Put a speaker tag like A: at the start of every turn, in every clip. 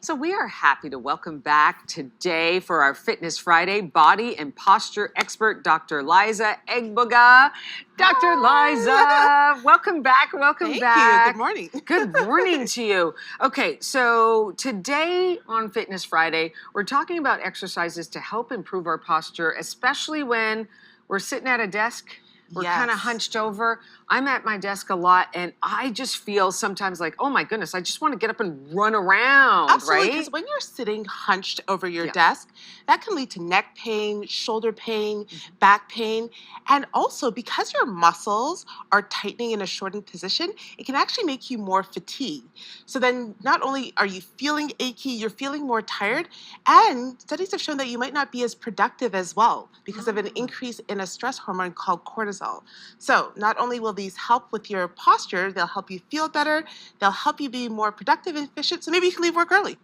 A: So we are happy to welcome back today for our Fitness Friday body and posture expert, Dr. Liza Egbogah. Dr. Liza, welcome back. Welcome back.
B: Thank you. Good morning.
A: Good morning to you. Okay, so today on Fitness Friday, we're talking about exercises to help improve our posture, especially when we're sitting at a desk. We're kind of hunched over. I'm at my desk a lot, and I just feel sometimes like, oh my goodness, I just want to get up and run around,
B: Absolutely,
A: right?
B: because when you're sitting hunched over your desk, that can lead to neck pain, shoulder pain, back pain, and also because your muscles are tightening in a shortened position, it can actually make you more fatigued. So then not only are you feeling achy, you're feeling more tired, and studies have shown that you might not be as productive as well because of an increase in a stress hormone called cortisol. So not only will these help with your posture, they'll help you feel better, they'll help you be more productive and efficient, so maybe you can leave work early.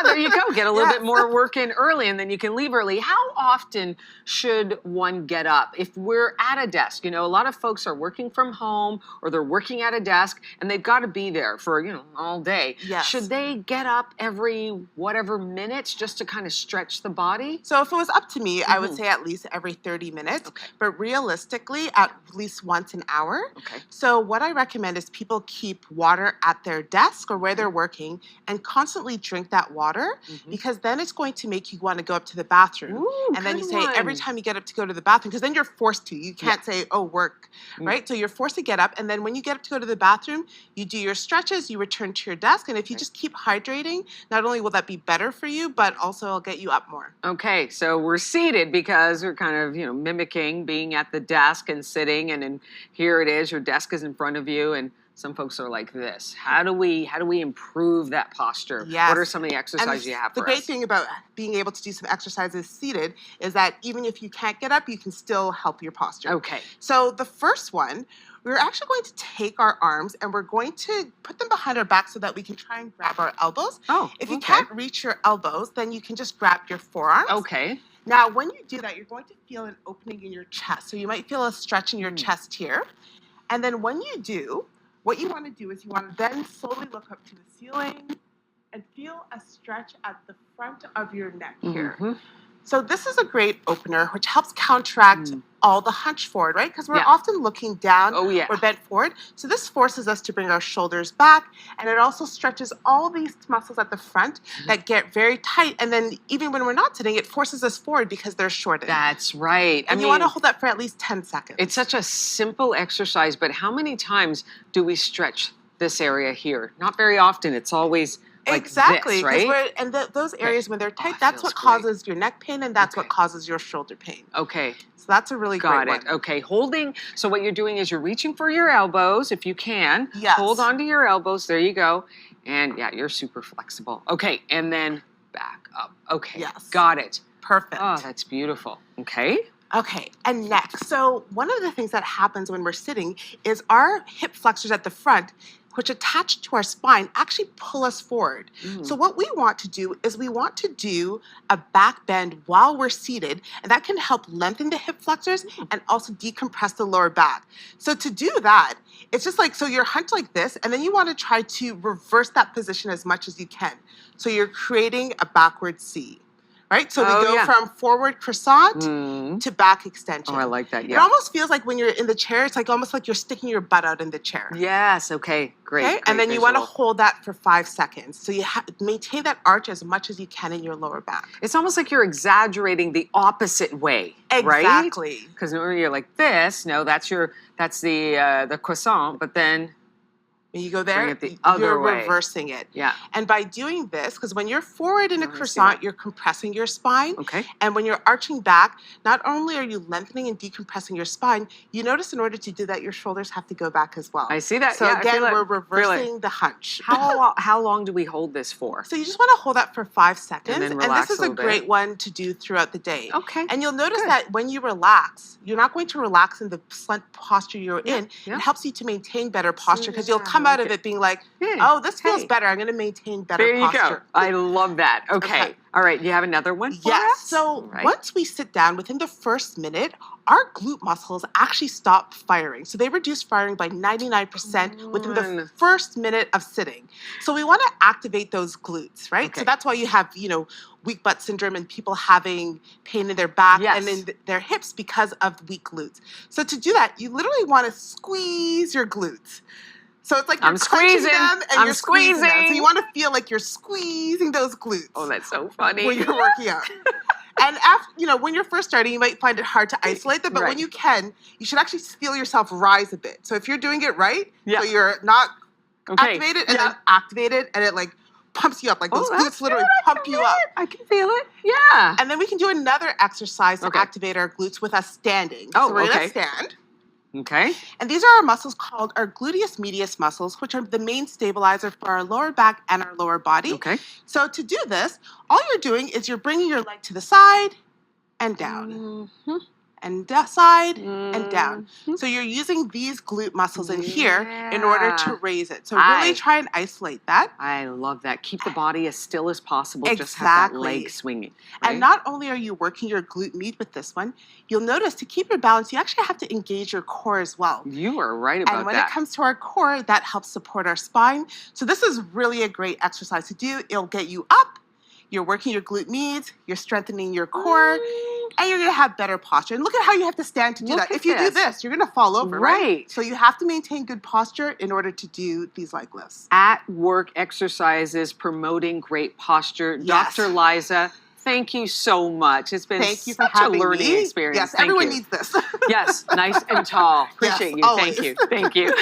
A: There you go. Get a little bit more work in early, and then you can leave early. How often should one get up? If we're at a desk, a lot of folks are working from home or they're working at a desk and they've got to be there for, all day.
B: Yes.
A: Should they get up every whatever minutes just to kind of stretch the body?
B: So if it was up to me, I would say at least every 30 minutes, but realistically at least once an hour.
A: Okay.
B: So what I recommend is people keep water at their desk or where they're working and constantly drink that water because then it's going to make you want to go up to the bathroom.
A: Ooh,
B: and then you say every time you get up to go to the bathroom, because then you're forced to. You can't say, oh, work, right? So you're forced to get up. And then when you get up to go to the bathroom, you do your stretches, you return to your desk. And if you just keep hydrating, not only will that be better for you, but also it'll get you up more.
A: Okay, so we're seated because we're kind of, mimicking being at the desk and sitting. And then here it is, your desk is in front of you. And some folks are like this. How do we improve that posture?
B: Yes.
A: What are some of the exercises you have for us?
B: The great thing about being able to do some exercises seated is that even if you can't get up, you can still help your posture.
A: Okay.
B: So the first one, we're actually going to take our arms and we're going to put them behind our back so that we can try and grab our elbows.
A: Oh,
B: if you can't reach your elbows, then you can just grab your forearms.
A: Okay.
B: Now, when you do that, you're going to feel an opening in your chest. So you might feel a stretch in your chest here. And then when you do, what you want to do is you want to then slowly look up to the ceiling and feel a stretch at the front of your neck here. So this is a great opener, which helps counteract all the hunch forward, right? Because we're often looking down or bent forward. So this forces us to bring our shoulders back, and it also stretches all these muscles at the front that get very tight. And then even when we're not sitting, it forces us forward because they're shortened.
A: That's right.
B: And you want to hold that for at least 10 seconds.
A: It's such a simple exercise, but how many times do we stretch this area here? Not very often. It's always like
B: exactly,
A: this, right?
B: And those areas when they're tight, that's what causes your neck pain and that's what causes your shoulder pain.
A: Okay.
B: So that's a really great one.
A: Got it. Okay. Holding. So what you're doing is you're reaching for your elbows if you can.
B: Yes.
A: Hold on to your elbows. There you go. And you're super flexible. Okay. And then back up. Okay.
B: Yes.
A: Got it.
B: Perfect.
A: Oh, that's beautiful. Okay.
B: Okay, and next, so one of the things that happens when we're sitting is our hip flexors at the front, which attach to our spine, actually pull us forward. So what we want to do is we want to do a back bend while we're seated, and that can help lengthen the hip flexors and also decompress the lower back. So to do that, it's just like, so you're hunched like this, and then you want to try to reverse that position as much as you can. So you're creating a backward C. Right? So we go from forward croissant to back extension.
A: Oh, I like that. Yeah.
B: It almost feels like when you're in the chair, it's like almost like you're sticking your butt out in the chair.
A: Yes. Okay. Great.
B: Okay? And then you want to hold that for 5 seconds. So you maintain that arch as much as you can in your lower back.
A: It's almost like you're exaggerating the opposite way.
B: Exactly.
A: Because when you're like this, no, that's the croissant, but then
B: when you go there,
A: you're
B: reversing it.
A: Yeah.
B: And by doing this, because when you're forward in a croissant, you're compressing your spine.
A: Okay.
B: And when you're arching back, not only are you lengthening and decompressing your spine, you notice in order to do that, your shoulders have to go back as well.
A: I see that.
B: So again, we're reversing the hunch.
A: How long do we hold this for?
B: So you just want to hold that for 5 seconds.
A: And then
B: this is a great one to do throughout the day.
A: Okay.
B: And you'll notice that when you relax, you're not going to relax in the slunt posture you're in. It helps you to maintain better posture because you'll come come out of it being like, oh, this feels better. I'm going to maintain better posture.
A: There you go. I love that. Okay. All right. Do you have another one for
B: yes.
A: us?
B: So once we sit down, within the first minute, our glute muscles actually stop firing. So they reduce firing by 99% within the first minute of sitting. So we want to activate those glutes, right? Okay. So that's why you have, weak butt syndrome and people having pain in their back and in their hips because of weak glutes. So to do that, you literally want to squeeze your glutes. So it's like you're clenching them and you're squeezing them. So you want to feel like you're squeezing those glutes.
A: Oh, that's so funny.
B: When you're working out. And after, when you're first starting, you might find it hard to isolate them, but when you can, you should actually feel yourself rise a bit. So if you're doing it right, so you're not activated and then activated, and it like pumps you up. Like those glutes literally pump you up.
A: I can feel it. Yeah.
B: And then we can do another exercise to activate our glutes with us standing.
A: Oh,
B: so we're going to stand.
A: Okay.
B: And these are our muscles called our gluteus medius muscles, which are the main stabilizer for our lower back and our lower body.
A: Okay.
B: So to do this, all you're doing is you're bringing your leg to the side and down. And side and down. So you're using these glute muscles in here in order to raise it. So really try and isolate that.
A: I love that. Keep the body as still as possible. Just have that leg swinging.
B: Right? And not only are you working your glute med with this one, you'll notice to keep your balance, you actually have to engage your core as well.
A: You are right about that.
B: And when it comes to our core, that helps support our spine. So this is really a great exercise to do. It'll get you up. You're working your glute med, you're strengthening your core, and you're going to have better posture. And look at how you have to stand to do that. If you do this, you're going to fall over, right? So you have to maintain good posture in order to do these leg lifts.
A: At work exercises promoting great posture.
B: Yes.
A: Dr. Liza, thank you so much. It's been such a learning experience.
B: Yes, everyone needs this.
A: Yes, nice and tall. Appreciate you.
B: Always.
A: Thank you. Thank you.